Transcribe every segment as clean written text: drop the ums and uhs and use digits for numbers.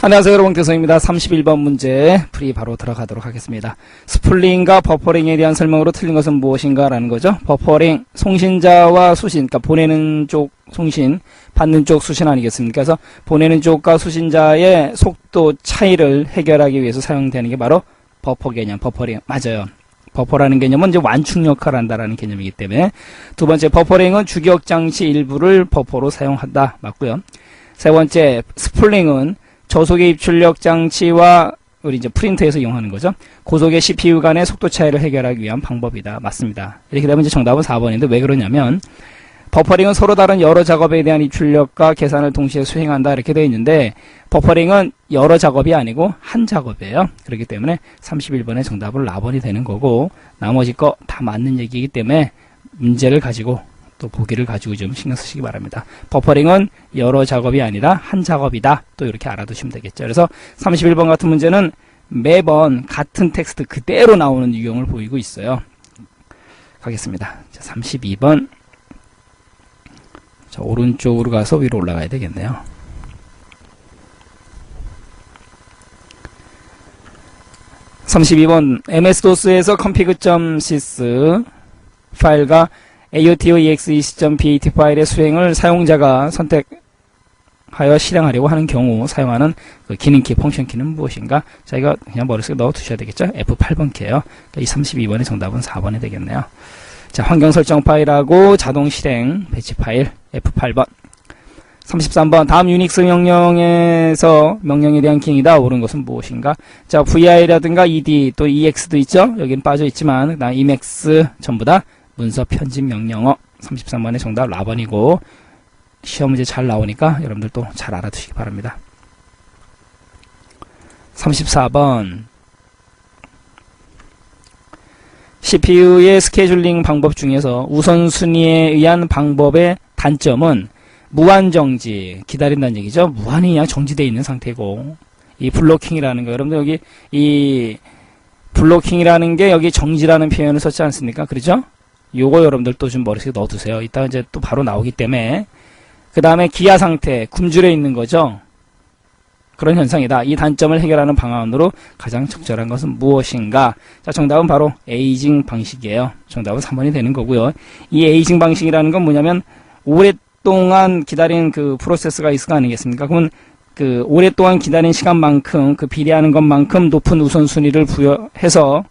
안녕하세요, 여러분. 교성입니다. 31번 문제 풀이 바로 들어가도록 하겠습니다. 스플링과 버퍼링에 대한 설명으로 틀린 것은 무엇인가 라는 거죠. 버퍼링, 송신자와 수신, 그러니까 보내는 쪽 송신, 받는 쪽 수신 아니겠습니까? 그래서 보내는 쪽과 수신자의 속도 차이를 해결하기 위해서 사용되는 게 바로 버퍼 개념, 버퍼링. 맞아요. 버퍼라는 개념은 이제 완충 역할을 한다라는 개념이기 때문에. 두 번째, 버퍼링은 주기억 장치 일부를 버퍼로 사용한다. 맞고요. 세 번째, 스플링은 저속의 입출력 장치와 우리 이제 프린터에서 이용하는 거죠. 고속의 CPU 간의 속도 차이를 해결하기 위한 방법이다. 맞습니다. 이렇게 되면 이제 정답은 4번인데 왜 그러냐면 버퍼링은 서로 다른 여러 작업에 대한 입출력과 계산을 동시에 수행한다. 이렇게 되어 있는데 버퍼링은 여러 작업이 아니고 한 작업이에요. 그렇기 때문에 31번의 정답은 라번이 되는 거고 나머지 거 다 맞는 얘기이기 때문에 문제를 가지고 또 보기를 가지고 좀 신경 쓰시기 바랍니다. 버퍼링은 여러 작업이 아니라 한 작업이다. 또 이렇게 알아두시면 되겠죠. 그래서 31번 같은 문제는 매번 같은 텍스트 그대로 나오는 유형을 보이고 있어요. 가겠습니다. 자, 32번. 자, 오른쪽으로 가서 위로 올라가야 되겠네요. (32번) MS-DOS에서 config.sys 파일과 aotoexe.bat 파일의 수행을 사용자가 선택하여 실행하려고 하는 경우 사용하는 그 기능키, 펑션키는 무엇인가? 자, 이거 그냥 머릿속에 넣어 두셔야 되겠죠? F8번 키예요. 그러니까 이 32번의 정답은 4번이 되겠네요. 자, 환경 설정 파일하고 자동 실행 배치 파일 F8번. 33번 다음 유닉스 명령에서 명령에 대한 기능이다. 옳은 것은 무엇인가? 자, VI라든가 ED 또 EX도 있죠? 여기는 빠져 있지만 그다음 Emacs 전부 다 문서 편집 명령어. 33번의 정답 라번이고 시험 문제 잘 나오니까 여러분들 또 잘 알아두시기 바랍니다. 34번 CPU의 스케줄링 방법 중에서 우선순위에 의한 방법의 단점은 무한정지, 기다린다는 얘기죠. 무한히 그냥 정지되어 있는 상태고 이 블로킹이라는 거, 여러분들 여기 이 블로킹이라는 게 여기 정지라는 표현을 썼지 않습니까? 그렇죠? 요거 여러분들 또 좀 머릿속에 넣어두세요. 이따 이제 또 바로 나오기 때문에. 그 다음에 기아 상태, 굶주려 있는 거죠. 그런 현상이다. 이 단점을 해결하는 방안으로 가장 적절한 것은 무엇인가? 자, 정답은 바로 에이징 방식이에요. 정답은 3번이 되는 거고요. 이 에이징 방식이라는 건 뭐냐면 오랫동안 기다린 그 프로세스가 있을 거 아니겠습니까? 그러면 그 오랫동안 기다린 시간만큼 그 비례하는 것만큼 높은 우선순위를 부여해서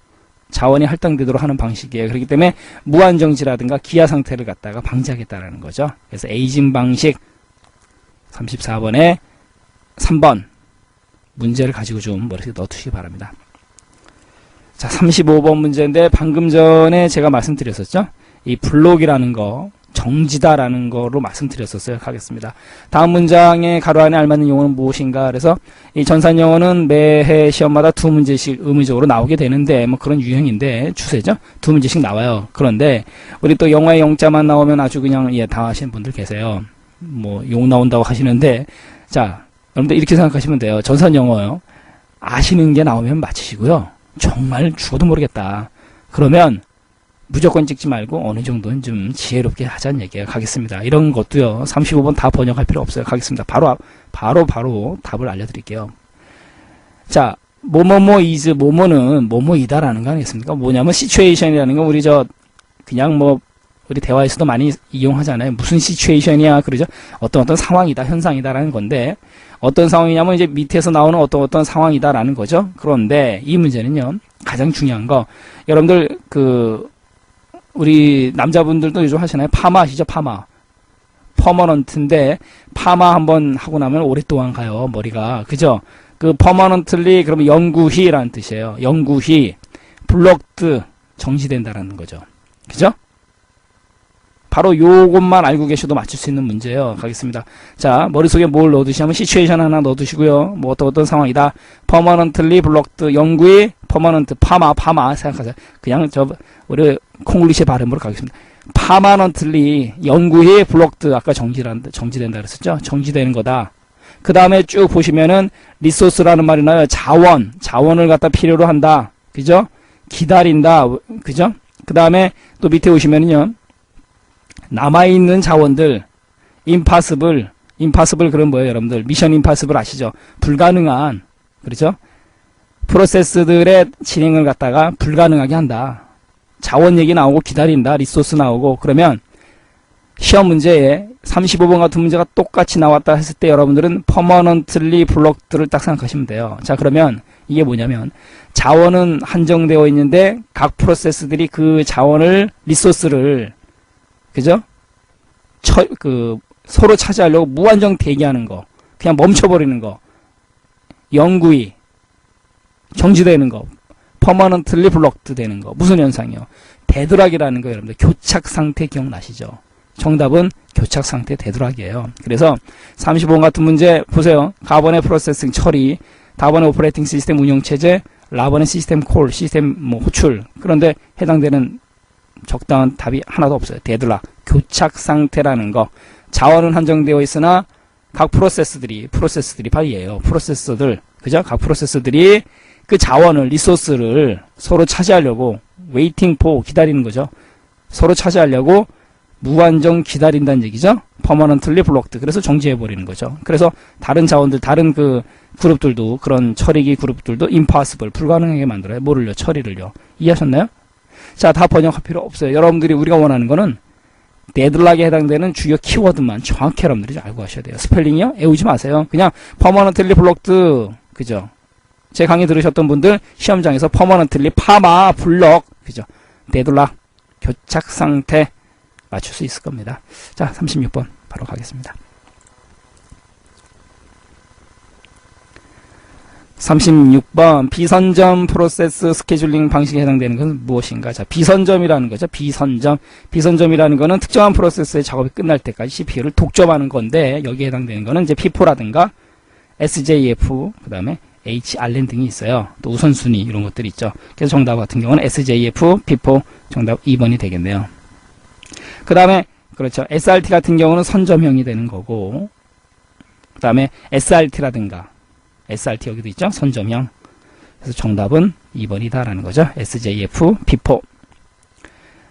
자원이 할당되도록 하는 방식이에요. 그렇기 때문에 무한정지라든가 기아 상태를 갖다가 방지하겠다라는 거죠. 그래서 에이징 방식 34번에 3번 문제를 가지고 좀 머릿속에 넣어두시기 바랍니다. 자, 35번 문제인데 방금 전에 제가 말씀드렸었죠. 이 블록이라는 거 정지다라는 거로 말씀드렸었어요. 하겠습니다. 다음 문장의 가로 안에 알맞는 용어는 무엇인가? 그래서 이 전산 영어는 매해 시험마다 2문제씩 의무적으로 나오게 되는데 뭐 그런 유형인데 추세죠. 2문제씩 나와요. 그런데 우리 또 영어의 영자만 나오면 아주 그냥 다 하시는 분들 계세요. 뭐 용 나온다고 하시는데 자, 여러분들 이렇게 생각하시면 돼요. 전산 영어요. 아시는 게 나오면 맞히시고요. 정말 죽어도 모르겠다. 그러면 무조건 찍지 말고 어느 정도는 좀 지혜롭게 하자는 얘기예요. 가겠습니다. 이런 것도요. 35번 다 번역할 필요 없어요. 가겠습니다. 바로 답을 알려드릴게요. 자, 뭐뭐뭐 is 뭐뭐는 뭐뭐이다라는 거 아니겠습니까? 뭐냐면 situation이라는 건 우리 그냥 뭐 우리 대화에서도 많이 이용하잖아요. 무슨 situation이야 그러죠? 어떤 상황이다, 현상이다라는 건데 어떤 상황이냐면 이제 밑에서 나오는 어떤 상황이다라는 거죠. 그런데 이 문제는요. 가장 중요한 거 여러분들 우리 남자분들도 요즘 하시나요? 파마 아시죠? 파마. 퍼머넌트인데 파마 한번 하고 나면 오랫동안 가요. 머리가. 그죠? 그 퍼머넌틀리 그러면 영구히라는 뜻이에요. 영구히 블록드 정지된다라는 거죠. 그죠? 바로 요것만 알고 계셔도 맞출 수 있는 문제예요. 가겠습니다. 자, 머릿속에 뭘 넣어두시냐면 시츄에이션 하나 넣어두시고요. 뭐 어떤 상황이다. 퍼머넌틀리 블록드 영구히 퍼머넌트 파마 생각하세요. 그냥 우리 콩글리시 발음으로 가겠습니다. 파마넌틀리 영구히 블록드 아까 정지된다 그랬었죠. 정지되는 거다. 그 다음에 쭉 보시면은 리소스라는 말이 나요. 자원을 갖다 필요로 한다. 그죠? 기다린다. 그죠? 그 다음에 또 밑에 오시면은요. 남아있는 자원들 impossible 임파서블 그런 뭐예요, 여러분들? 미션 임파서블 아시죠? 불가능한, 그렇죠? 프로세스들의 진행을 갖다가 불가능하게 한다. 자원 얘기 나오고 기다린다. 리소스 나오고. 그러면 시험 문제에 35번 같은 문제가 똑같이 나왔다 했을 때 여러분들은 퍼머넌틀리 블록드를 딱 생각하시면 돼요. 자, 그러면 이게 뭐냐면 자원은 한정되어 있는데 각 프로세스들이 그 자원을, 리소스를, 그죠? 서로 차지하려고 무한정 대기하는 거. 그냥 멈춰버리는 거. 영구히 정지되는 거. 퍼머넌틀리 블록드 되는 거. 무슨 현상이요? 데드락이라는 거 여러분들 교착 상태 기억나시죠? 정답은 교착 상태 데드락이에요. 그래서 35번 같은 문제 보세요. 가번의 프로세싱 처리, 다번의 오퍼레이팅 시스템 운영체제, 라번의 시스템 콜, 시스템 뭐 호출. 그런데 해당되는 적당한 답이 하나도 없어요. 데드락, 교착 상태라는 거. 자원은 한정되어 있으나 각 프로세스들이 바이예요. 프로세서들, 그죠? 각 프로세스들이 그 자원을, 리소스를 서로 차지하려고 웨이팅 포 기다리는 거죠. 서로 차지하려고 무한정 기다린다는 얘기죠. 퍼머넌틀리 블록드. 그래서 정지해버리는 거죠. 그래서 다른 자원들, 다른 그 그룹들도, 그런 처리기 그룹들도 impossible, 불가능하게 만들어요. 뭐를요? 처리를요. 이해하셨나요? 자, 다 번역할 필요 없어요. 여러분들이 우리가 원하는 거는 데드락에 해당되는 주요 키워드만 정확히 여러분들이 알고 가셔야 돼요. 스펠링이요? 애우지 마세요. 그냥 퍼머넌틀리 블록드, 그죠? 제 강의 들으셨던 분들 시험장에서 퍼머넌틀리 파마 블록, 그죠? 데드락, 교착 상태 맞출 수 있을 겁니다. 자, 36번 바로 가겠습니다. 36번 비선점 프로세스 스케줄링 방식에 해당되는 것은 무엇인가? 자, 비선점이라는 거죠. 비선점이라는 거는 특정한 프로세스의 작업이 끝날 때까지 CPU를 독점하는 건데 여기에 해당되는 거는 이제 FIFO라든가 SJF, 그 다음에 HRLAN 등이 있어요. 또 우선순위 이런 것들이 있죠. 그래서 정답 같은 경우는 SJF, FIFO 정답 2번이 되겠네요. 그 다음에 그렇죠. SRT 같은 경우는 선점형이 되는 거고, 그 다음에 SRT라든가 SRT 여기도 있죠. 선점형. 그래서 정답은 2번이다라는 거죠. SJF, FIFO.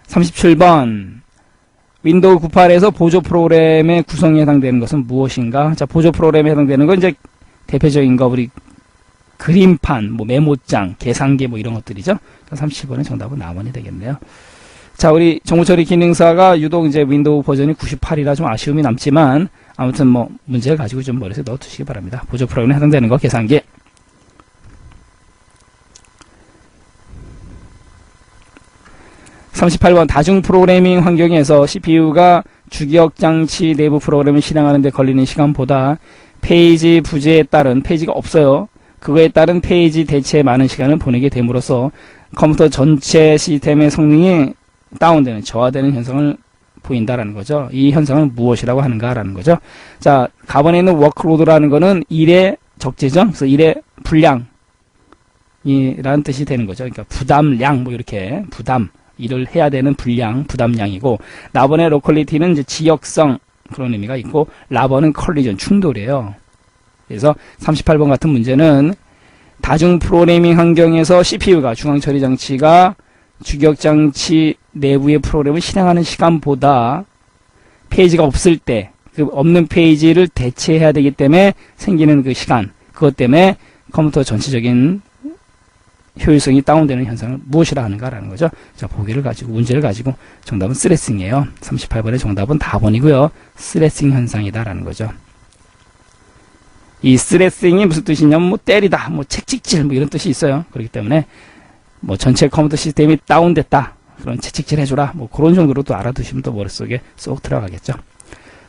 37번 윈도우 98에서 보조 프로그램의 구성에 해당되는 것은 무엇인가? 자, 보조 프로그램에 해당되는 건 이제 대표적인 거 우리 그림판, 뭐 메모장, 계산기 뭐 이런 것들이죠. 37번의 정답은 4번이 되겠네요. 자, 우리 정보처리 기능사가 유독 이제 윈도우 버전이 98이라 좀 아쉬움이 남지만 아무튼 뭐 문제를 가지고 좀 머릿속에 넣어두시기 바랍니다. 보조 프로그램에 해당되는 거 계산기. 38번 다중 프로그래밍 환경에서 CPU가 주기억 장치 내부 프로그램을 실행하는 데 걸리는 시간보다 페이지 부재에 따른, 페이지가 없어요. 그거에 따른 페이지 대체에 많은 시간을 보내게 됨으로써 컴퓨터 전체 시스템의 성능이 다운되는, 저하되는 현상을 보인다라는 거죠. 이 현상은 무엇이라고 하는가라는 거죠. 자, 가번에 있는 워크로드라는 거는 일의 적재죠. 그래서 일의 분량이라는 뜻이 되는 거죠. 그러니까 부담량, 뭐 이렇게 부담, 일을 해야 되는 분량, 부담량이고, 라번의 로컬리티는 이제 지역성 그런 의미가 있고, 라번은 컬리전, 충돌이에요. 그래서 38번 같은 문제는 다중 프로그래밍 환경에서 CPU가, 중앙처리 장치가 주기억 장치 내부의 프로그램을 실행하는 시간보다 페이지가 없을 때 그 없는 페이지를 대체해야 되기 때문에 생기는 그 시간, 그것 때문에 컴퓨터 전체적인 효율성이 다운되는 현상을 무엇이라 하는가라는 거죠. 자, 보기를 가지고, 문제를 가지고 정답은 스트레싱이에요. 38번의 정답은 4번이고요. 스트레싱 현상이다라는 거죠. 이 스트레싱이 무슨 뜻이냐면 뭐 때리다, 뭐 채찍질 뭐 이런 뜻이 있어요. 그렇기 때문에 뭐 전체 컴퓨터 시스템이 다운됐다, 그런 채찍질 해줘라, 뭐 그런 정도로 또 알아두시면 또 머릿속에 쏙 들어가겠죠.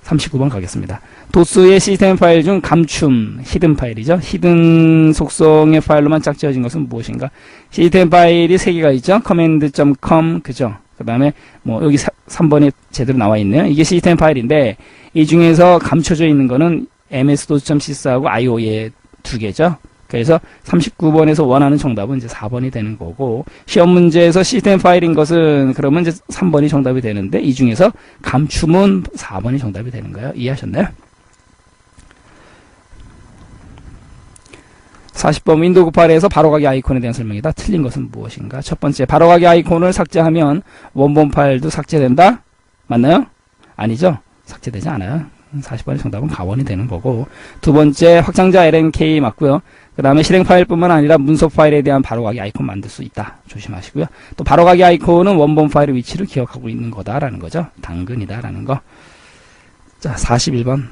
39번 가겠습니다. 도스의 시스템 파일 중 감춤, 히든 파일이죠. 히든 속성의 파일로만 짝지어진 것은 무엇인가? 시스템 파일이 3개가 있죠. command.com, 그죠? 그 다음에 뭐 여기 3번에 제대로 나와 있네요. 이게 시스템 파일인데 이 중에서 감춰져 있는 거는 ms-dos.sys하고 io의 2개죠. 그래서 39번에서 원하는 정답은 이제 4번이 되는 거고, 시험 문제에서 시스템 파일인 것은 그러면 이제 3번이 정답이 되는데, 이 중에서 감춤은 4번이 정답이 되는 거예요. 이해하셨나요? 40번 윈도우 98에서 바로가기 아이콘에 대한 설명이다. 틀린 것은 무엇인가? 첫 번째, 바로가기 아이콘을 삭제하면 원본 파일도 삭제된다? 맞나요? 아니죠? 삭제되지 않아요. 40번의 정답은 가원이 되는 거고, 두 번째 확장자 LNK 맞고요. 그 다음에 실행 파일뿐만 아니라 문서 파일에 대한 바로가기 아이콘 만들 수 있다. 조심하시고요. 또 바로가기 아이콘은 원본 파일의 위치를 기억하고 있는 거다라는 거죠. 당근이다라는 거. 자, 41번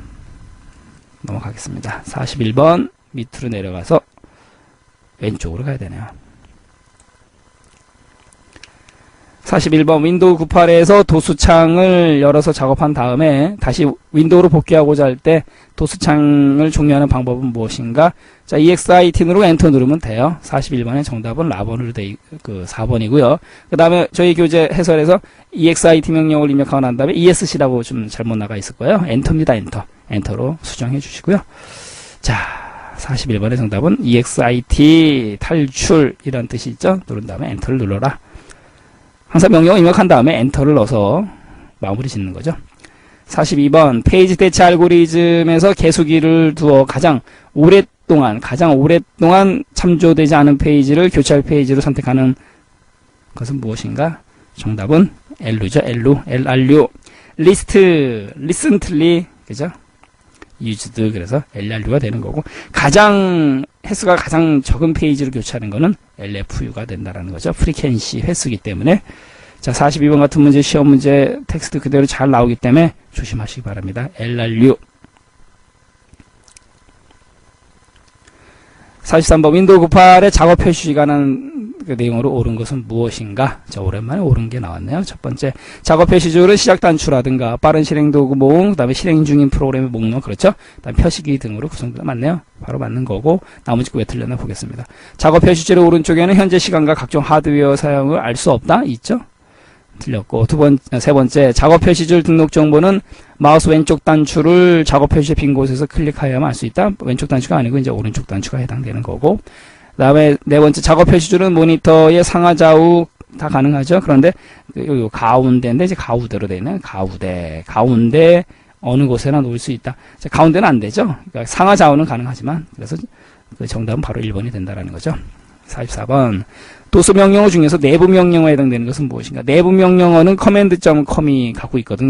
넘어가겠습니다. 41번 밑으로 내려가서 왼쪽으로 가야 되네요. 41번 윈도우 98에서 도수창을 열어서 작업한 다음에 다시 윈도우로 복귀하고자 할 때 도수창을 종료하는 방법은 무엇인가? 자, EXIT 누르고 엔터 누르면 돼요. 41번의 정답은 라번으로 돼, 4번이고요. 그 다음에 저희 교재 해설에서 EXIT 명령을 입력하고 난 다음에 ESC라고 좀 잘못 나가 있을 거예요. 엔터입니다, 엔터. 엔터로 수정해 주시고요. 자, 41번의 정답은 EXIT 탈출 이런 뜻이 있죠. 누른 다음에 엔터를 눌러라. 항상 명령을 입력한 다음에 엔터를 넣어서 마무리 짓는 거죠. 42번 페이지 대체 알고리즘에서 계수기를 두어 가장 오랫동안 참조되지 않은 페이지를 교체할 페이지로 선택하는 것은 무엇인가? 정답은 L루죠. LRU. 리스트, recently, 그죠? used, 그래서 LRU가 되는 거고, 횟수가 가장 적은 페이지를 교체하는 거는 LFU가 된다라는 거죠. 프리퀀시 횟수기 때문에. 자, 42번 같은 문제, 시험 문제 텍스트 그대로 잘 나오기 때문에 조심하시기 바랍니다. LRU. 43번 윈도우 98의 작업 표시 시간은 그 내용으로 옳은 것은 무엇인가? 자, 오랜만에 옳은 게 나왔네요. 첫 번째, 작업 표시줄은 시작 단추라든가 빠른 실행 도구 모음, 그 다음에 실행 중인 프로그램의 목록, 그렇죠? 그 다음 표시기 등으로 구성되다. 맞네요. 바로 맞는 거고, 나머지 거 왜 틀렸나 보겠습니다. 작업 표시줄의 오른쪽에는 현재 시간과 각종 하드웨어 사용을 알 수 없다? 있죠? 틀렸고, 세 번째, 작업 표시줄 등록 정보는 마우스 왼쪽 단추를 작업 표시 빈 곳에서 클릭하여야만 알 수 있다. 왼쪽 단추가 아니고 이제 오른쪽 단추가 해당되는 거고. 그 다음에 네 번째, 작업 표시줄은 모니터의 상하 좌우 다 가능하죠. 그런데 요 가운데인데 이제 가우대로 되어 있는 가운데 어느 곳에나 놓을 수 있다. 가운데는 안 되죠. 그러니까 상하 좌우는 가능하지만, 그래서 그 정답은 바로 1번이 된다라는 거죠. 44번. 도수 명령어 중에서 내부 명령어에 해당되는 것은 무엇인가? 내부 명령어는 command.com이 갖고 있거든.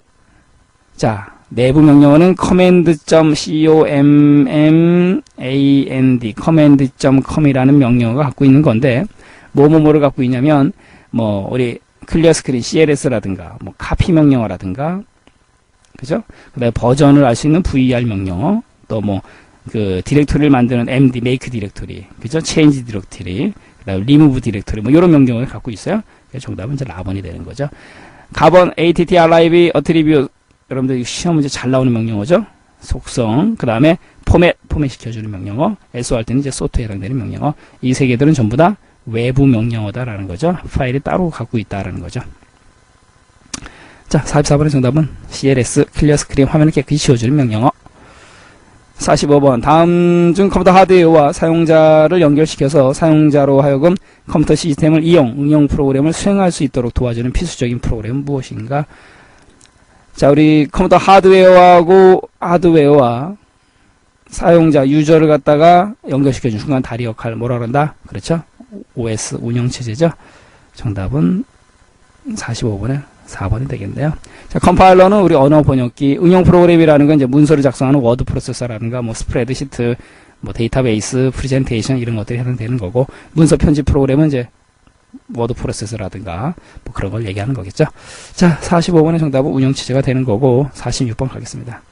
자, 내부 명령어는 command.com이라는 명령어가 갖고 있는 건데, 뭐를 갖고 있냐면, 우리 클리어 스크린 CLS라든가, 카피 명령어라든가, 그죠? 그 다음에 버전을 알 수 있는 VER 명령어, 또 디렉토리를 만드는 MD, make 디렉토리, 그죠? change 디렉토리, 그 다음에 remove 디렉토리, 이런 명령어를 갖고 있어요. 정답은 이제 라번이 되는 거죠. 가번, ATT, archive, attribute, 여러분들 시험 문제 잘 나오는 명령어죠. 속성, 그 다음에 포맷 시켜주는 명령어, SO 할 때는 이제 sort에 해당되는 명령어. 이 세 개들은 전부 다 외부 명령어다라는 거죠. 파일이 따로 갖고 있다라는 거죠. 자, 44번의 정답은 CLS, 클리어 스크린, 화면을 깨끗이 지워주는 명령어. 45번, 다음 중 컴퓨터 하드웨어와 사용자를 연결시켜서 사용자로 하여금 컴퓨터 시스템을 응용 프로그램을 수행할 수 있도록 도와주는 필수적인 프로그램은 무엇인가? 자, 우리 컴퓨터 하드웨어와 사용자, 유저를 갖다가 연결시켜준 순간 다리 역할, 뭐라 그런다? 그렇죠? OS, 운영체제죠? 정답은 45번에 4번이 되겠네요. 자, 컴파일러는 우리 언어 번역기, 응용 프로그램이라는 건 이제 문서를 작성하는 워드 프로세서라든가, 스프레드시트, 데이터베이스, 프레젠테이션 이런 것들이 해당되는 거고, 문서 편집 프로그램은 이제 워드 프로세서라든가, 그런 걸 얘기하는 거겠죠. 자, 45번의 정답은 운영체제가 되는 거고, 46번 가겠습니다.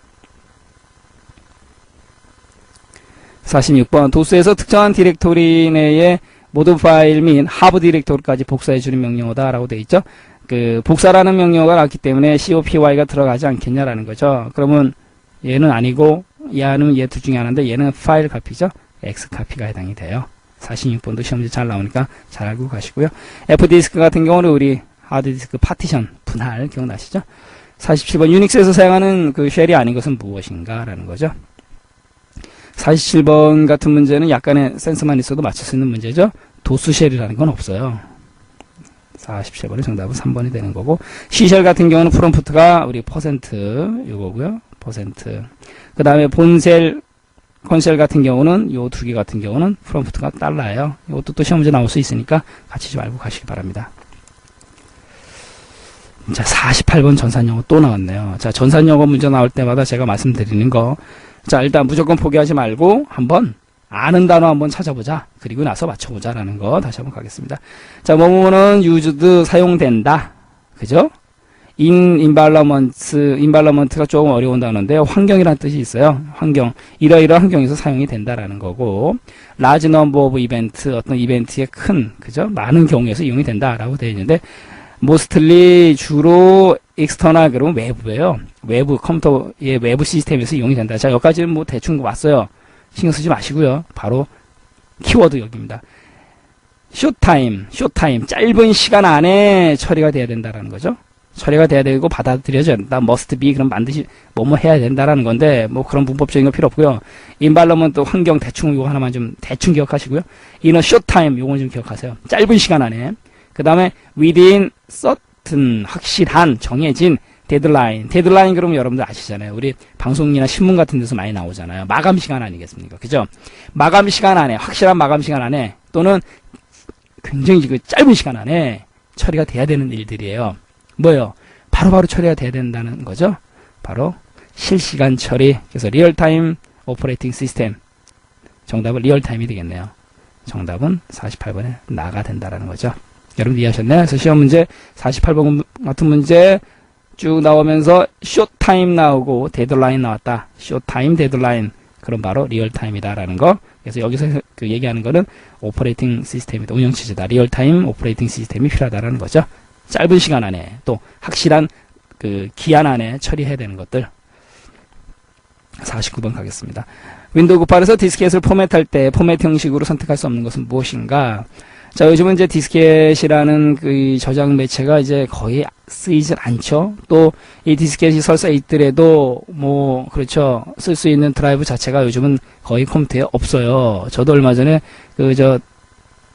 46번, 도스에서 특정한 디렉토리 내에 모든 파일 및 하부 디렉토리까지 복사해주는 명령어다라고 되어 있죠. 복사라는 명령어가 나왔기 때문에 COPY가 들어가지 않겠냐라는 거죠. 그러면 얘는 아니고, 얘는 얘 둘 중에 하나인데, 얘는 파일 카피죠. X 카피가 해당이 돼요. 46번도 시험지 잘 나오니까 잘 알고 가시고요. F디스크 같은 경우는 우리 하드디스크 파티션, 분할, 기억나시죠? 47번, 유닉스에서 사용하는 쉘이 아닌 것은 무엇인가? 라는 거죠. 47번 같은 문제는 약간의 센스만 있어도 맞출 수 있는 문제죠. 도수쉘이라는 건 없어요. 47번의 정답은 3번이 되는 거고, C쉘 같은 경우는 프롬프트가 우리 퍼센트 요거고요. 퍼센트. 그 다음에 본쉘, 컨쉘 같은 경우는 요 두 개 같은 경우는 프롬프트가 달러예요. 이것도 또 시험 문제 나올 수 있으니까 같이 좀 알고 가시기 바랍니다. 자, 48번 전산영어 또 나왔네요. 자, 전산영어 문제 나올 때마다 제가 말씀드리는 거. 자, 일단 무조건 포기하지 말고 한번 아는 단어 한번 찾아보자. 그리고 나서 맞춰보자라는 거 다시 한번 가겠습니다. 자, 뭐뭐는 used 사용된다. 그죠? environment가 조금 어려운 단어인데요. 환경이라는 뜻이 있어요. 환경. 이러이러한 환경에서 사용이 된다라는 거고, large number of event, 어떤 이벤트의 큰, 그죠? 많은 경우에서 이용이 된다라고 되어 있는데, mostly 주로 external 그러면 외부예요. 외부 컴퓨터의 외부 시스템에서 이용이 된다. 자, 여기까지는 뭐 대충 왔어요. 신경 쓰지 마시고요. 바로 키워드 여기입니다. short time, 짧은 시간 안에 처리가 돼야 된다라는 거죠. 처리가 돼야 되고 받아들여져야 된다. must be 그럼 반드시 뭐뭐 해야 된다라는 건데 뭐 그런 문법적인 거 필요 없고요. environment 환경 대충 이거 하나만 좀 대충 기억하시고요. in a short time 요건 좀 기억하세요. 짧은 시간 안에. 그 다음에 within certain 확실한 정해진 데드라인 그러면 여러분들 아시잖아요. 우리 방송이나 신문 같은 데서 많이 나오잖아요. 마감 시간 아니겠습니까? 그죠? 마감 시간 안에 확실한 마감 시간 안에 또는 굉장히 그 짧은 시간 안에 처리가 돼야 되는 일들이에요. 뭐예요? 바로바로 처리가 돼야 된다는 거죠. 바로 실시간 처리. 그래서 리얼타임 오퍼레이팅 시스템. 정답은 리얼타임이 되겠네요. 정답은 48번에 나가 된다라는 거죠. 여러분 이해하셨나요? 그래서 시험 문제 48번 같은 문제 쭉 나오면서 쇼타임 나오고 데드라인 나왔다. 쇼타임 데드라인. 그럼 바로 리얼타임이다라는 거. 그래서 여기서 그 얘기하는 거는 오퍼레이팅 시스템이다. 운영체제다. 리얼타임 오퍼레이팅 시스템이 필요하다라는 거죠. 짧은 시간 안에 또 확실한 그 기한 안에 처리해야 되는 것들. 49번 가겠습니다. 윈도우 98에서 디스켓을 포맷할 때 포맷 형식으로 선택할 수 없는 것은 무엇인가? 자, 요즘은 이제 디스켓이라는 그 저장 매체가 이제 거의 쓰이질 않죠. 또 이 디스켓이 설사 있더라도 뭐 그렇죠. 쓸 수 있는 드라이브 자체가 요즘은 거의 컴퓨터에 없어요. 저도 얼마 전에 그 저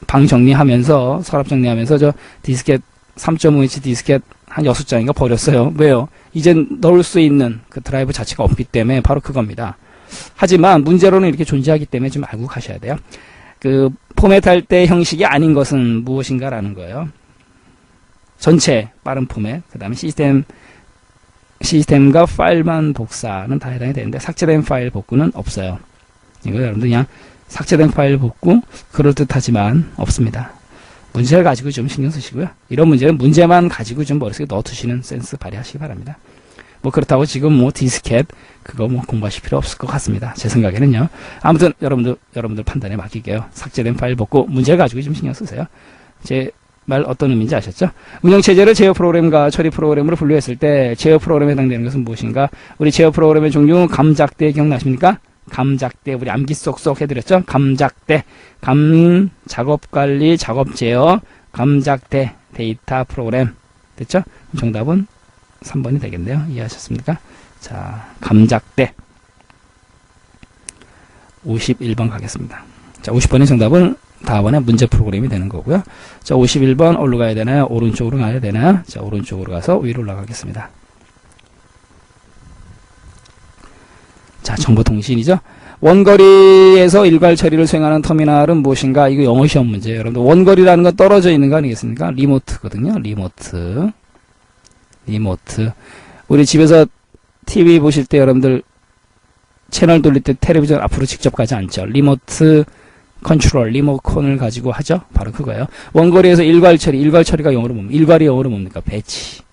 방 정리하면서 서랍 정리하면서 저 디스켓 3.5인치 디스켓 한 6장인가 버렸어요. 왜요? 이젠 넣을 수 있는 그 드라이브 자체가 없기 때문에 바로 그겁니다. 하지만 문제로는 이렇게 존재하기 때문에 좀 알고 가셔야 돼요. 그 포맷할 때 형식이 아닌 것은 무엇인가라는 거예요. 전체 빠른 포맷, 그 다음에 시스템과 파일만 복사는 다 해당이 되는데 삭제된 파일 복구는 없어요. 이거 여러분들 그냥 삭제된 파일 복구 그럴듯하지만 없습니다. 문제를 가지고 좀 신경 쓰시고요. 이런 문제는 문제만 가지고 좀 머릿속에 넣어두시는 센스 발휘하시기 바랍니다. 뭐 그렇다고 지금 뭐 디스켓 그거 뭐 공부하실 필요 없을 것 같습니다. 제 생각에는요. 아무튼 여러분들 판단에 맡길게요. 삭제된 파일 복구 문제를 가지고 좀 신경 쓰세요. 제 말 어떤 의미인지 아셨죠? 운영체제를 제어 프로그램과 처리 프로그램으로 분류했을 때 제어 프로그램에 해당되는 것은 무엇인가? 우리 제어 프로그램의 종류 감작대 기억나십니까? 감작대 우리 암기 쏙쏙 해드렸죠? 감작대 작업관리 작업 제어 감작대 데이터 프로그램 됐죠? 정답은 3번이 되겠네요. 이해하셨습니까? 자, 감작대 51번 가겠습니다. 자, 50번의 정답은 다음번에 문제 프로그램이 되는 거고요. 자, 51번 어디로 가야 되나요? 오른쪽으로 가야 되나요? 자, 오른쪽으로 가서 위로 올라가겠습니다. 자, 정보통신이죠. 원거리에서 일괄 처리를 수행하는 터미널은 무엇인가? 이거 영어 시험 문제예요. 여러분들 원거리라는 건 떨어져 있는 거 아니겠습니까? 리모트거든요. 리모트. 우리 집에서 TV 보실 때 여러분들 채널 돌릴 때 텔레비전 앞으로 직접 가지 않죠. 리모트 컨트롤, 리모컨을 가지고 하죠. 바로 그거예요. 원거리에서 일괄 처리가 영어로 뭡니까? 일괄이 영어로 뭡니까? 배치.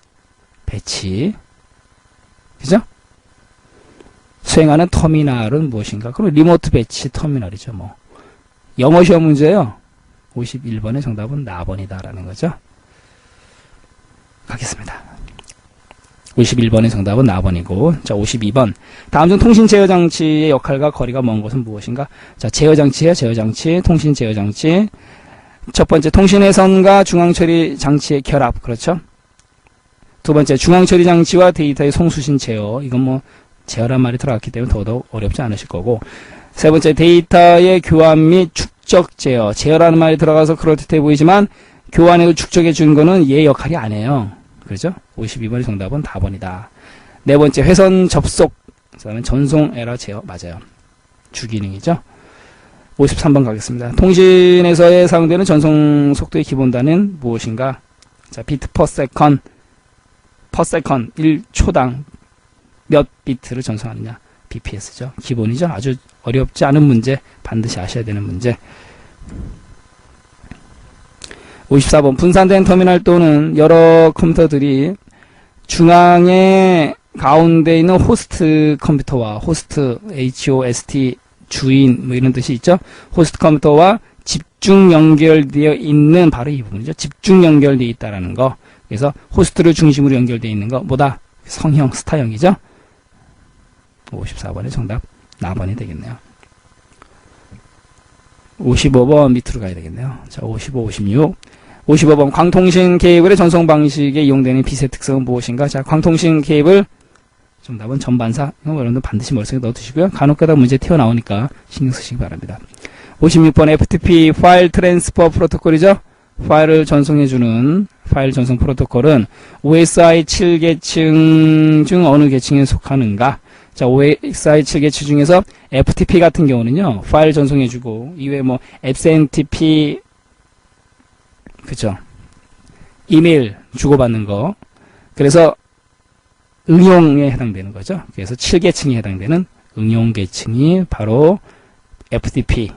그죠? 수행하는 터미널은 무엇인가? 그럼 리모트 배치 터미널이죠. 뭐 영어 시험 문제예요. 51번의 정답은 나번이다라는 거죠. 가겠습니다. 51번의 정답은 나번이고, 자, 52번. 다음 중 통신 제어 장치의 역할과 거리가 먼 것은 무엇인가? 자, 제어 장치예요. 통신 제어 장치. 첫 번째, 통신회선과 중앙 처리 장치의 결합. 그렇죠? 두 번째, 중앙 처리 장치와 데이터의 송수신 제어. 이건 뭐 제어란 말이 들어갔기 때문에 더더욱 어렵지 않으실 거고. 세 번째, 데이터의 교환 및 축적 제어. 제어라는 말이 들어가서 그럴듯해 보이지만 교환해서 축적해 준 거는 얘 역할이 아니에요. 그렇죠? 52번의 정답은 다번이다. 네 번째, 회선 접속. 그다음에 전송 에러 제어. 맞아요. 주기능이죠. 53번 가겠습니다. 통신에서의 사용되는 전송 속도의 기본 단위는 무엇인가? 자, 비트 퍼 세컨. per second 1초당 몇 비트를 전송하느냐. bps죠. 기본이죠. 아주 어렵지 않은 문제, 반드시 아셔야 되는 문제. 54번 분산된 터미널 또는 여러 컴퓨터들이 중앙에 가운데 있는 호스트 컴퓨터와 호스트 HOST 주인 뭐 이런 뜻이 있죠. 호스트 컴퓨터와 집중 연결되어 있는 바로 이 부분이죠. 집중 연결되어 있다라는 거. 그래서 호스트를 중심으로 연결되어 있는 거 뭐다? 성형 스타형이죠. 54번의 정답 나번이 되겠네요. 55번 밑으로 가야 되겠네요. 자, 55, 56. 55번 광통신 케이블의 전송 방식에 이용되는 빛의 특성은 무엇인가? 자, 광통신 케이블 정답은 전반사. 이거 여러분들 반드시 머릿속에 넣어두시고요. 간혹가다 문제 튀어나오니까 신경 쓰시기 바랍니다. 56번 FTP 파일 트랜스퍼 프로토콜이죠. 파일을 전송해주는 파일 전송 프로토콜은 OSI 7계층 중 어느 계층에 속하는가? 자, OSI 7계층 중에서 FTP 같은 경우는요, 파일 전송해주고, 이외에 뭐, XMTP, 그쵸. 이메일 주고받는 거. 그래서 응용에 해당되는 거죠. 그래서 7계층에 해당되는 응용 계층이 바로 FTP가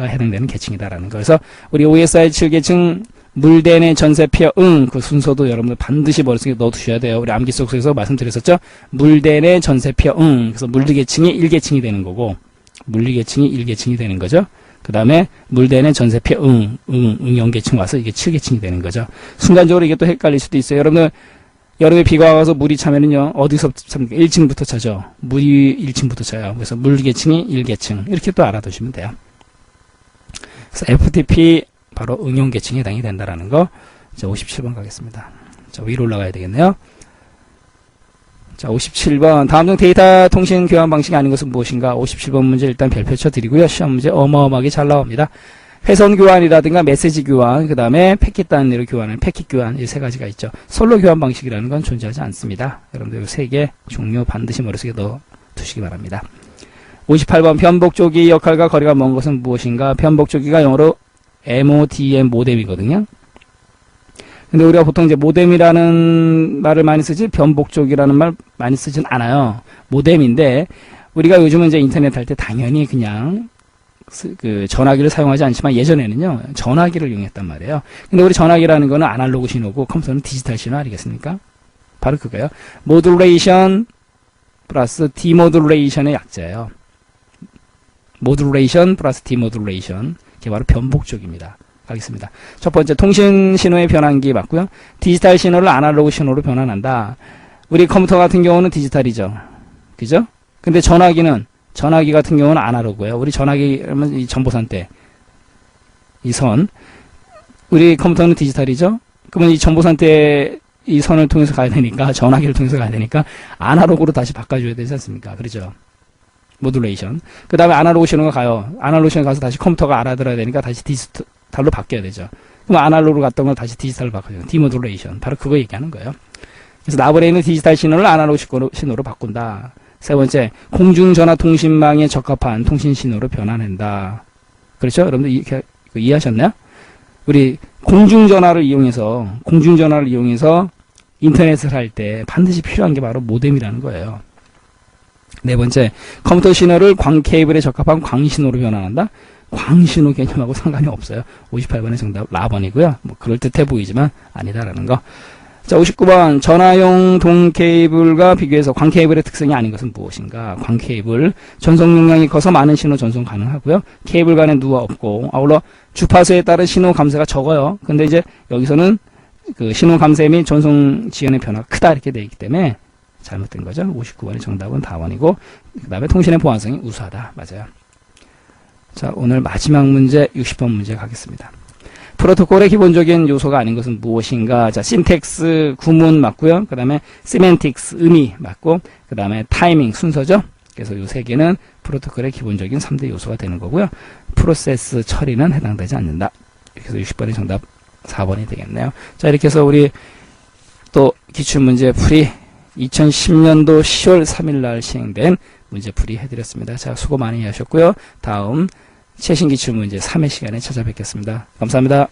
해당되는 계층이다라는 거. 그래서 우리 OSI 7계층 물대내 전세표 그 순서도 여러분들 반드시 머릿속에 넣어두셔야 돼요. 우리 암기 속에서 말씀드렸었죠. 물대내 전세표 그래서 물리계층이 1계층이 되는 거고 물리계층이 1계층이 되는 거죠. 그 다음에 물대내 전세표 응용계층 와서 이게 7계층이 되는 거죠. 순간적으로 이게 또 헷갈릴 수도 있어요. 여러분들 여름에 비가 와서 물이 차면은요 어디서 찹니까? 1층부터 차죠. 물이 1층부터 차요. 그래서 물계층이 1계층 이렇게 또 알아두시면 돼요. 그래서 FTP 바로 응용계층에 해당이 된다라는 거. 자, 57번 가겠습니다. 자, 위로 올라가야 되겠네요. 자, 57번. 다음 중 데이터 통신 교환 방식이 아닌 것은 무엇인가? 57번 문제 일단 별표 쳐드리고요. 시험 문제 어마어마하게 잘 나옵니다. 회선 교환이라든가 메시지 교환, 그 다음에 패킷 단위로 교환을 패킷 교환, 이 세 가지가 있죠. 선로 교환 방식이라는 건 존재하지 않습니다. 여러분들 이 세 개 종류 반드시 머릿속에 넣어 두시기 바랍니다. 58번. 변복조기 역할과 거리가 먼 것은 무엇인가? 변복조기가 영어로 MODM 모뎀이거든요. 근데 우리가 보통 이제 모뎀이라는 말을 많이 쓰지 변복족이라는 말 많이 쓰진 않아요. 모뎀인데 우리가 요즘은 이제 인터넷 할 때 당연히 그냥 그 전화기를 사용하지 않지만 예전에는요 전화기를 이용했단 말이에요. 근데 우리 전화기라는 거는 아날로그 신호고 컴퓨터는 디지털 신호 아니겠습니까? 바로 그거예요. 모듈레이션 플러스 디모듈레이션의 약자예요. 모듈레이션 플러스 디모듈레이션. 이게 바로 변복적입니다. 가겠습니다. 첫 번째, 통신 신호의 변환기 맞고요. 디지털 신호를 아날로그 신호로 변환한다. 우리 컴퓨터 같은 경우는 디지털이죠. 그죠? 근데 전화기 같은 경우는 아날로그예요. 우리 전화기, 이 전보선대, 이 선. 우리 컴퓨터는 디지털이죠? 그러면 이 전보선대, 이 선을 통해서 가야 되니까, 전화기를 통해서 가야 되니까, 아날로그로 다시 바꿔줘야 되지 않습니까? 그렇죠? 모듈레이션. 그 다음에 아날로그 신호가 가요. 아날로그 신호 가서 다시 컴퓨터가 알아들어야 되니까 다시 디지털로 바뀌어야 되죠. 그럼 아날로그로 갔던 걸 다시 디지털로 바꿔줘요. 디모듈레이션. 바로 그거 얘기하는 거예요. 그래서 나버려 있는 디지털 신호를 아날로그 신호로 바꾼다. 세 번째, 공중전화 통신망에 적합한 통신 신호로 변환한다. 그렇죠? 여러분들 이렇게 이해하셨나요? 우리 공중전화를 이용해서 인터넷을 할 때 반드시 필요한 게 바로 모뎀이라는 거예요. 네 번째, 컴퓨터 신호를 광 케이블에 적합한 광신호로 변환한다. 광신호 개념하고 상관이 없어요. 58번의 정답 라번이고요. 뭐 그럴듯해 보이지만 아니다라는 거. 자, 59번. 전화용 동 케이블과 비교해서 광 케이블의 특성이 아닌 것은 무엇인가? 광 케이블 전송 용량이 커서 많은 신호 전송 가능하고요. 케이블 간에 누가 없고 아울러 주파수에 따른 신호 감쇄가 적어요. 근데 이제 여기서는 그 신호 감쇄 및 전송 지연의 변화가 크다 이렇게 되어 있기 때문에 잘못된 거죠. 59번의 정답은 다원이고 그 다음에 통신의 보안성이 우수하다. 맞아요. 자, 오늘 마지막 문제 60번 문제 가겠습니다. 프로토콜의 기본적인 요소가 아닌 것은 무엇인가? 자, 신텍스 구문 맞고요. 그 다음에 시멘틱스 의미 맞고 그 다음에 타이밍 순서죠. 그래서 이 세 개는 프로토콜의 기본적인 3대 요소가 되는 거고요. 프로세스 처리는 해당되지 않는다. 이렇게 해서 60번의 정답 4번이 되겠네요. 자, 이렇게 해서 우리 또 기출문제 풀이 2010년도 10월 3일 날 시행된 문제풀이 해드렸습니다. 자, 수고 많이 하셨고요. 다음 최신 기출문제 3회 시간에 찾아뵙겠습니다. 감사합니다.